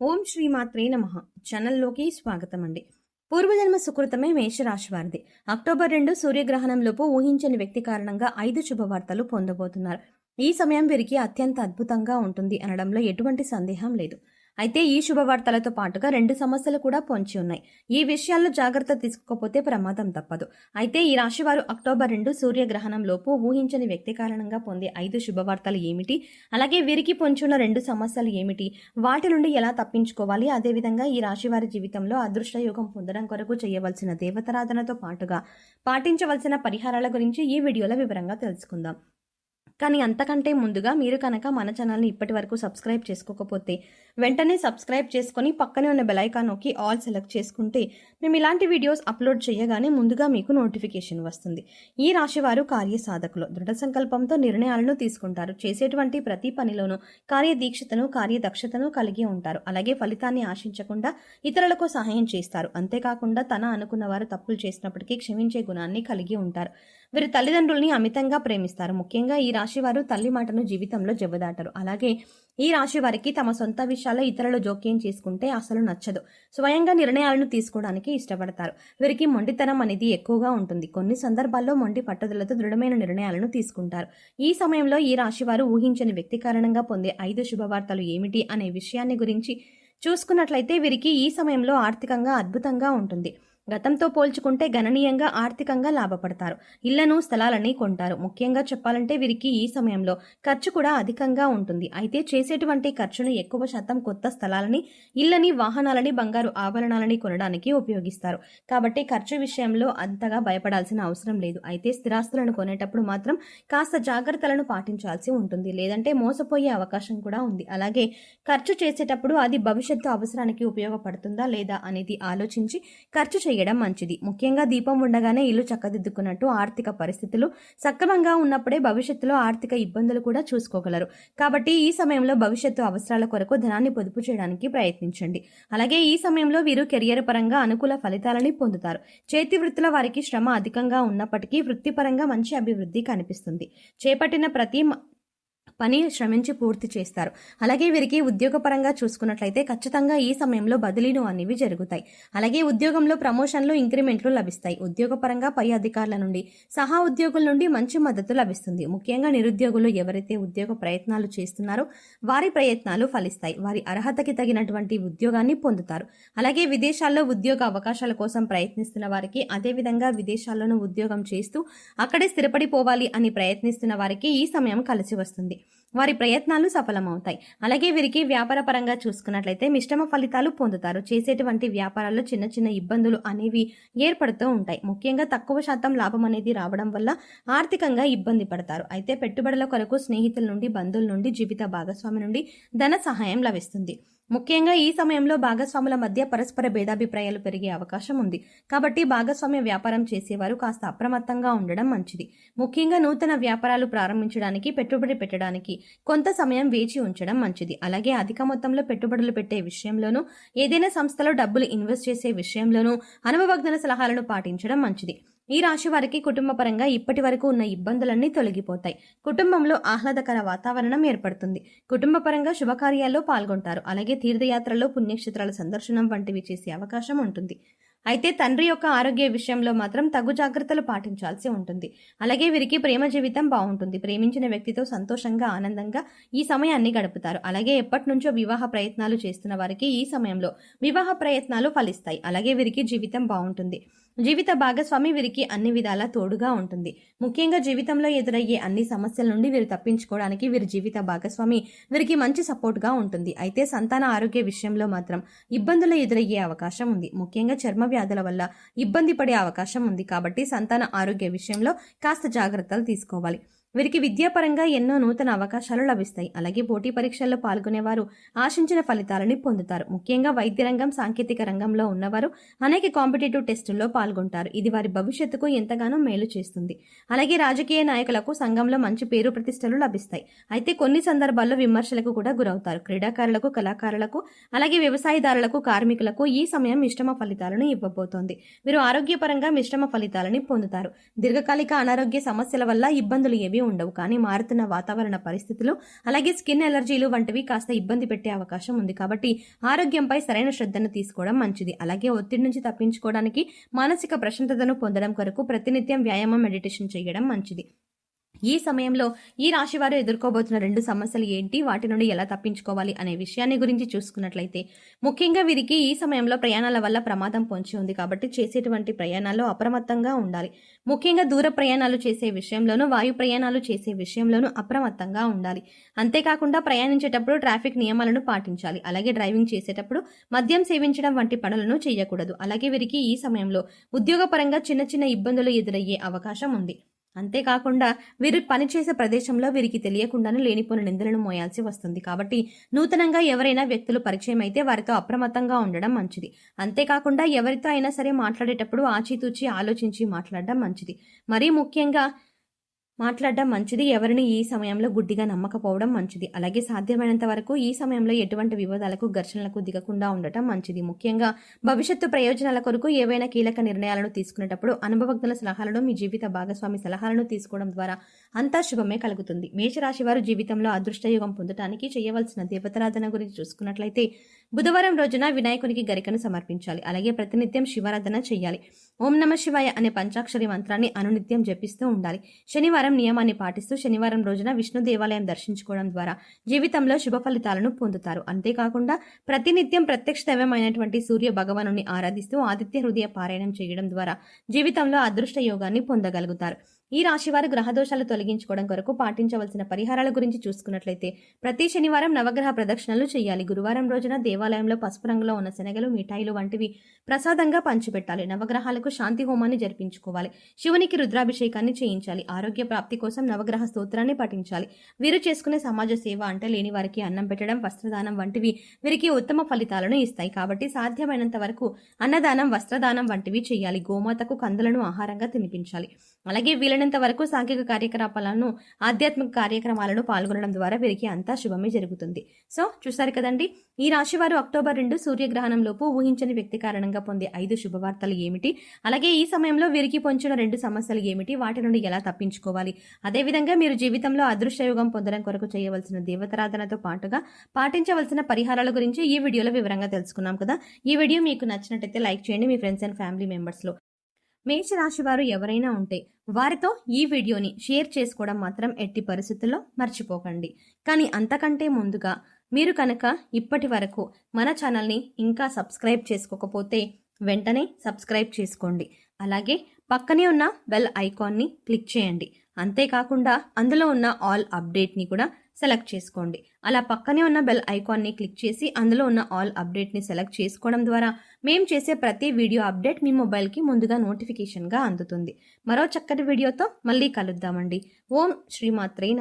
ఓం శ్రీమాత్రే నమః. ఛానల్లోకి స్వాగతం అండి. పూర్వజన్మ సుకృతమే మేషరాశి వారిది. అక్టోబర్ 2 సూర్యగ్రహణంలోపు ఊహించని వ్యక్తి కారణంగా 5 శుభవార్తలు పొందబోతున్నారు. ఈ సమయం వీరికి అత్యంత అద్భుతంగా ఉంటుంది అనడంలో ఎటువంటి సందేహం లేదు. అయితే ఈ శుభవార్తలతో పాటుగా 2 సమస్యలు కూడా పొంచి ఉన్నాయి. ఈ విషయాల్లో జాగ్రత్త తీసుకోకపోతే ప్రమాదం తప్పదు. అయితే ఈ రాశి వారు అక్టోబర్ 2 సూర్యగ్రహణంలోపు ఊహించని వ్యక్తి కారణంగా పొందే 5 శుభవార్తలు ఏమిటి, అలాగే వీరికి పొంచున్న 2 సమస్యలు ఏమిటి, వాటి నుండి ఎలా తప్పించుకోవాలి, అదేవిధంగా ఈ రాశి వారి జీవితంలో అదృష్ట యోగం పొందడం కొరకు చేయవలసిన దేవతారాధనతో పాటుగా పాటించవలసిన పరిహారాల గురించి ఈ వీడియోలో వివరంగా తెలుసుకుందాం. కానీ అంతకంటే ముందుగా మీరు కనుక మన ఛానల్ని ఇప్పటి వరకు సబ్స్క్రైబ్ చేసుకోకపోతే వెంటనే సబ్స్క్రైబ్ చేసుకొని పక్కనే ఉన్న బెల్ ఐకాన్ నొక్కి ఆల్ సెలెక్ట్ చేసుకుంటే మేము ఇలాంటి వీడియోస్ అప్లోడ్ చేయగానే ముందుగా మీకు నోటిఫికేషన్ వస్తుంది. ఈ రాశి వారు కార్యసాధకులు, దృఢ సంకల్పంతో నిర్ణయాలను తీసుకుంటారు. చేసేటువంటి ప్రతి పనిలోనూ కార్యదీక్షతను, కార్యదక్షతను కలిగి ఉంటారు. అలాగే ఫలితాన్ని ఆశించకుండా ఇతరులకు సహాయం చేస్తారు. అంతేకాకుండా తన అనుకున్న వారు తప్పులు చేసినప్పటికీ క్షమించే గుణాన్ని కలిగి ఉంటారు. వీరు తల్లిదండ్రుల్ని అమితంగా ప్రేమిస్తారు. ముఖ్యంగా ఈ రాశి వారు తల్లి మాటను జీవితంలో జెబదాటరు. అలాగే ఈ రాశి వారికి తమ సొంత విషయాల్లో ఇతరులు జోక్యం చేసుకుంటే అసలు నచ్చదు. స్వయంగా నిర్ణయాలను తీసుకోవడానికి ఇష్టపడతారు. వీరికి మొండితనం అనేది ఎక్కువగా ఉంటుంది. కొన్ని సందర్భాల్లో మొండి పట్టుదలతో దృఢమైన నిర్ణయాలను తీసుకుంటారు. ఈ సమయంలో ఈ రాశి వారు ఊహించని వ్యక్తి కారణంగా పొందే 5 శుభవార్తలు ఏమిటి అనే విషయాన్ని గురించి చూసుకున్నట్లయితే వీరికి ఈ సమయంలో ఆర్థికంగా అద్భుతంగా ఉంటుంది. గతంతో పోల్చుకుంటే గణనీయంగా ఆర్థికంగా లాభపడతారు. ఇళ్లను, స్థలాలని కొంటారు. ముఖ్యంగా చెప్పాలంటే వీరికి ఈ సమయంలో ఖర్చు కూడా అధికంగా ఉంటుంది. అయితే చేసేటువంటి ఖర్చును ఎక్కువ శాతం కొత్త స్థలాలని, ఇళ్లని, వాహనాలని, బంగారు ఆభరణాలని కొనడానికి ఉపయోగిస్తారు. కాబట్టి ఖర్చు విషయంలో అంతగా భయపడాల్సిన అవసరం లేదు. అయితే స్థిరాస్తులను కొనేటప్పుడు మాత్రం కాస్త జాగ్రత్తలను పాటించాల్సి ఉంటుంది. లేదంటే మోసపోయే అవకాశం కూడా ఉంది. అలాగే ఖర్చు చేసేటప్పుడు అది భవిష్యత్తు అవసరానికి ఉపయోగపడుతుందా లేదా అనేది ఆలోచించి ఖర్చు చేయడం మంచిది. ముఖ్యంగా దీపం ఉండగానే ఇల్లు చక్కదిద్దుకున్నట్టు ఆర్థిక పరిస్థితులు సక్రమంగా ఉన్నప్పుడే భవిష్యత్తులో ఆర్థిక ఇబ్బందులు కూడా చూసుకోగలరు. కాబట్టి ఈ సమయంలో భవిష్యత్తు అవసరాల కొరకు ధనాన్ని పొదుపు చేయడానికి ప్రయత్నించండి. అలాగే ఈ సమయంలో వీరు కెరియర్ పరంగా అనుకూల ఫలితాలని పొందుతారు. చేతి వృత్తుల వారికి శ్రమ అధికంగా ఉన్నప్పటికీ వృత్తిపరంగా మంచి అభివృద్ధి కనిపిస్తుంది. చేపట్టిన ప్రతి పని శ్రమించి పూర్తి చేస్తారు. అలాగే వీరికి ఉద్యోగపరంగా చూసుకున్నట్లయితే ఖచ్చితంగా ఈ సమయంలో బదిలీలు అనేవి జరుగుతాయి. అలాగే ఉద్యోగంలో ప్రమోషన్లు, ఇంక్రిమెంట్లు లభిస్తాయి. ఉద్యోగపరంగా పై అధికారుల నుండి, సహా ఉద్యోగుల నుండి మంచి మద్దతు లభిస్తుంది. ముఖ్యంగా నిరుద్యోగులు ఎవరైతే ఉద్యోగ ప్రయత్నాలు చేస్తున్నారో వారి ప్రయత్నాలు ఫలిస్తాయి. వారి అర్హతకి తగినటువంటి ఉద్యోగాన్ని పొందుతారు. అలాగే విదేశాల్లో ఉద్యోగ అవకాశాల కోసం ప్రయత్నిస్తున్న వారికి, అదేవిధంగా విదేశాల్లోనూ ఉద్యోగం చేస్తూ అక్కడే స్థిరపడిపోవాలి అని ప్రయత్నిస్తున్న వారికి ఈ సమయం కలిసి వస్తుంది. వారి ప్రయత్నాలు సఫలమవుతాయి. అలాగే వీరికి వ్యాపార పరంగా చూసుకున్నట్లయితే మిశ్రమ ఫలితాలు పొందుతారు. చేసేటువంటి వ్యాపారాల్లో చిన్న చిన్న ఇబ్బందులు అనేవి ఏర్పడుతూ ఉంటాయి. ముఖ్యంగా తక్కువ శాతం లాభం అనేది రావడం వల్ల ఆర్థికంగా ఇబ్బంది పడతారు. అయితే పెట్టుబడుల కొరకు స్నేహితుల నుండి, బంధువుల నుండి, జీవిత భాగస్వామి నుండి ధన సహాయం లభిస్తుంది. ముఖ్యంగా ఈ సమయంలో భాగస్వాముల మధ్య పరస్పర భేదాభిప్రాయాలు పెరిగే అవకాశం ఉంది. కాబట్టి భాగస్వామ్య వ్యాపారం చేసేవారు కాస్త అప్రమత్తంగా ఉండడం మంచిది. ముఖ్యంగా నూతన వ్యాపారాలు ప్రారంభించడానికి, పెట్టుబడి పెట్టడానికి కొంత సమయం వేచి ఉంచడం మంచిది. అలాగే అధిక మొత్తంలో పెట్టుబడులు పెట్టే విషయంలోనూ, ఏదైనా సంస్థలో డబ్బులు ఇన్వెస్ట్ చేసే విషయంలోనూ అనుభవజ్ఞ సలహాలను పాటించడం మంచిది. ఈ రాశి వారికి కుటుంబ పరంగా ఇప్పటి వరకు ఉన్న ఇబ్బందులన్నీ తొలగిపోతాయి. కుటుంబంలో ఆహ్లాదకర వాతావరణం ఏర్పడుతుంది. కుటుంబ పరంగా శుభకార్యాల్లో పాల్గొంటారు. అలాగే తీర్థయాత్రల్లో, పుణ్యక్షేత్రాల సందర్శనం వంటివి చేసే అవకాశం ఉంటుంది. అయితే తండ్రి యొక్క ఆరోగ్య విషయంలో మాత్రం తగు జాగ్రత్తలు పాటించాల్సి ఉంటుంది. అలాగే వీరికి ప్రేమ జీవితం బాగుంటుంది. ప్రేమించిన వ్యక్తితో సంతోషంగా, ఆనందంగా ఈ సమయాన్ని గడుపుతారు. అలాగే ఎప్పటి నుంచో వివాహ ప్రయత్నాలు చేస్తున్న వారికి ఈ సమయంలో వివాహ ప్రయత్నాలు ఫలిస్తాయి. అలాగే వీరికి జీవితం బాగుంటుంది. జీవిత భాగస్వామి వీరికి అన్ని విధాలా తోడుగా ఉంటుంది. ముఖ్యంగా జీవితంలో ఎదురయ్యే అన్ని సమస్యల నుండి వీరు తప్పించుకోవడానికి వీరి జీవిత భాగస్వామి వీరికి మంచి సపోర్ట్గా ఉంటుంది. అయితే సంతాన ఆరోగ్య విషయంలో మాత్రం ఇబ్బందులు ఎదురయ్యే అవకాశం ఉంది. ముఖ్యంగా చర్మ వ్యాధుల వల్ల ఇబ్బంది పడే అవకాశం ఉంది. కాబట్టి సంతాన ఆరోగ్య విషయంలో కాస్త జాగ్రత్తలు తీసుకోవాలి. వీరికి విద్యాపరంగా ఎన్నో నూతన అవకాశాలు లభిస్తాయి. అలాగే పోటీ పరీక్షల్లో పాల్గొనేవారు ఆశించిన ఫలితాలని పొందుతారు. ముఖ్యంగా వైద్య రంగం, సాంకేతిక రంగంలో ఉన్నవారు అనేక కాంపిటేటివ్ టెస్టుల్లో పాల్గొంటారు. ఇది వారి భవిష్యత్తుకు ఎంతగానో మేలు చేస్తుంది. అలాగే రాజకీయ నాయకులకు సంఘంలో మంచి పేరు ప్రతిష్టలు లభిస్తాయి. అయితే కొన్ని సందర్భాల్లో విమర్శలకు కూడా గురవుతారు. క్రీడాకారులకు, కళాకారులకు, అలాగే వ్యవసాయదారులకు, కార్మికులకు ఈ సమయం మిశ్రమ ఫలితాలను ఇవ్వబోతోంది. వీరు ఆరోగ్యపరంగా మిశ్రమ ఫలితాలని పొందుతారు. దీర్ఘకాలిక అనారోగ్య సమస్యల వల్ల ఇబ్బందులు ఏవి ఉండవు, కానీ మారుతున్న వాతావరణ పరిస్థితులు అలాగే స్కిన్ ఎలర్జీలు వంటివి కాస్త ఇబ్బంది పెట్టే అవకాశం ఉంది. కాబట్టి ఆరోగ్యంపై సరైన శ్రద్ధను తీసుకోవడం మంచిది. అలాగే ఒత్తిడి నుంచి తప్పించుకోవడానికి మానసిక ప్రశాంతతను పొందడం కొరకు ప్రతినిత్యం వ్యాయామం, మెడిటేషన్ చేయడం మంచిది. ఈ సమయంలో ఈ రాశి వారు ఎదుర్కోబోతున్న 2 సమస్యలు ఏంటి, వాటి నుండి ఎలా తప్పించుకోవాలి అనే విషయాన్ని గురించి చూసుకున్నట్లయితే, ముఖ్యంగా వీరికి ఈ సమయంలో ప్రయాణాల వల్ల ప్రమాదం పొంచి ఉంది. కాబట్టి చేసేటువంటి ప్రయాణాల్లో అప్రమత్తంగా ఉండాలి. ముఖ్యంగా దూర ప్రయాణాలు చేసే విషయంలోనూ, వాయు ప్రయాణాలు చేసే విషయంలోనూ అప్రమత్తంగా ఉండాలి. అంతేకాకుండా ప్రయాణించేటప్పుడు ట్రాఫిక్ నియమాలను పాటించాలి. అలాగే డ్రైవింగ్ చేసేటప్పుడు మద్యం సేవించడం వంటి పనులను చేయకూడదు. అలాగే వీరికి ఈ సమయంలో ఉద్యోగపరంగా చిన్న చిన్న ఇబ్బందులు ఎదురయ్యే అవకాశం ఉంది. అంతేకాకుండా వీరు పనిచేసే ప్రదేశంలో వీరికి తెలియకుండానే లేనిపోయిన నిందలను మోయాల్సి వస్తుంది. కాబట్టి నూతనంగా ఎవరైనా వ్యక్తులు పరిచయం అయితే వారితో అప్రమత్తంగా ఉండడం మంచిది. అంతేకాకుండా ఎవరితో అయినా సరే మాట్లాడేటప్పుడు ఆచితూచి ఆలోచించి మాట్లాడడం మంచిది. మరీ ముఖ్యంగా మాట్లాడడం మంచిది. ఎవరిని ఈ సమయంలో గుడ్డిగా నమ్మకపోవడం మంచిది. అలాగే సాధ్యమైనంత వరకు ఈ సమయంలో ఎటువంటి వివాదాలకు, ఘర్షణలకు దిగకుండా ఉండటం మంచిది. ముఖ్యంగా భవిష్యత్తు ప్రయోజనాల కొరకు ఏవైనా కీలక నిర్ణయాలను తీసుకునేటప్పుడు అనుభవజ్ఞుల సలహాలను, మీ జీవిత భాగస్వామి సలహాలను తీసుకోవడం ద్వారా అంతా శుభమే కలుగుతుంది. మేషరాశి వారు జీవితంలో అదృష్టయోగం పొందడానికి చేయవలసిన దేవతారాధన గురించి చూసుకున్నట్లయితే, బుధవారం రోజున వినాయకునికి గరికను సమర్పించాలి. అలాగే ప్రతినిత్యం శివారాధన చేయాలి. ఓం నమ శివాయ అనే పంచాక్షరి మంత్రాన్ని అనునిత్యం జపిస్తూ ఉండాలి. శనివారం నియమాన్ని పాటిస్తూ శనివారం రోజున విష్ణు దేవాలయం దర్శించుకోవడం ద్వారా జీవితంలో శుభ ఫలితాలను పొందుతారు. అంతేకాకుండా ప్రతినిత్యం ప్రత్యక్ష దైవమైనటువంటి సూర్య భగవానుని ఆరాధిస్తూ ఆదిత్య హృదయ పారాయణం చేయడం ద్వారా జీవితంలో అదృష్ట యోగాన్ని పొందగలుగుతారు. ఈ రాశివారు గ్రహదోషాలు తొలగించుకోవడం కొరకు పాటించవలసిన పరిహారాల గురించి చూసుకున్నట్లయితే, ప్రతి శనివారం నవగ్రహ ప్రదక్షిణలు చేయాలి. గురువారం రోజున దేవాలయంలో పసుపు రంగులో ఉన్న శనగలు, మిఠాయిలు వంటివి ప్రసాదంగా పంచిపెట్టాలి. నవగ్రహాలకు శాంతి హోమాన్ని జరిపించుకోవాలి. శివునికి రుద్రాభిషేకాన్ని చేయించాలి. ఆరోగ్య ప్రాప్తి కోసం నవగ్రహ స్తోత్రాన్ని పఠించాలి. వీరు చేసుకునే సమాజ సేవ అంటే లేని వారికి అన్నం పెట్టడం, వస్త్రదానం వంటివి వీరికి ఉత్తమ ఫలితాలను ఇస్తాయి. కాబట్టి సాధ్యమైనంత వరకు అన్నదానం, వస్త్రదానం వంటివి చేయాలి. గోమాతకు కందులను ఆహారంగా తినిపించాలి. అలాగే వీలైనంత వరకు సాంఘిక కార్యకలాపాలను, ఆధ్యాత్మిక కార్యక్రమాలను పాల్గొనడం ద్వారా వీరికి అంతా శుభమే జరుగుతుంది. సో చూసారు కదండి, ఈ రాశి వారు అక్టోబర్ 2 సూర్యగ్రహణం లోపు ఊహించని వ్యక్తి కారణంగా పొందే 5 శుభవార్తలు ఏమిటి, అలాగే ఈ సమయంలో వీరికి పొంచిన 2 సమస్యలు ఏమిటి, వాటి నుండి ఎలా తప్పించుకోవాలి, అదేవిధంగా మీరు జీవితంలో అదృష్టయోగం పొందడం కొరకు చేయవలసిన దేవతారాధనతో పాటుగా పాటించవలసిన పరిహారాల గురించి ఈ వీడియోలో వివరంగా తెలుసుకున్నాం కదా. ఈ వీడియో మీకు నచ్చినట్టయితే లైక్ చేయండి. మీ ఫ్రెండ్స్ అండ్ ఫ్యామిలీ మెంబర్స్లో మేషరాశి వారు ఎవరైనా ఉంటే వారితో ఈ వీడియోని షేర్ చేసుకోవడం మాత్రం ఎట్టి పరిస్థితుల్లో మర్చిపోకండి. కానీ అంతకంటే ముందుగా మీరు కనుక ఇప్పటి వరకు మన ఛానల్ని ఇంకా సబ్స్క్రైబ్ చేసుకోకపోతే వెంటనే సబ్స్క్రైబ్ చేసుకోండి. అలాగే పక్కనే ఉన్న బెల్ ఐకాన్ని క్లిక్ చేయండి. అంతేకాకుండా అందులో ఉన్న ఆల్ అప్డేట్ని కూడా సెలెక్ట్ చేసుకోండి. అలా పక్కనే ఉన్న బెల్ ఐకాన్ని క్లిక్ చేసి అందులో ఉన్న ఆల్ అప్డేట్ని సెలెక్ట్ చేసుకోవడం ద్వారా మేము చేసే ప్రతి వీడియో అప్డేట్ మీ మొబైల్కి ముందుగా నోటిఫికేషన్గా అందుతుంది. మరో చక్కటి వీడియోతో మళ్ళీ కలుద్దామండి. ఓం శ్రీమాత్రే నమః.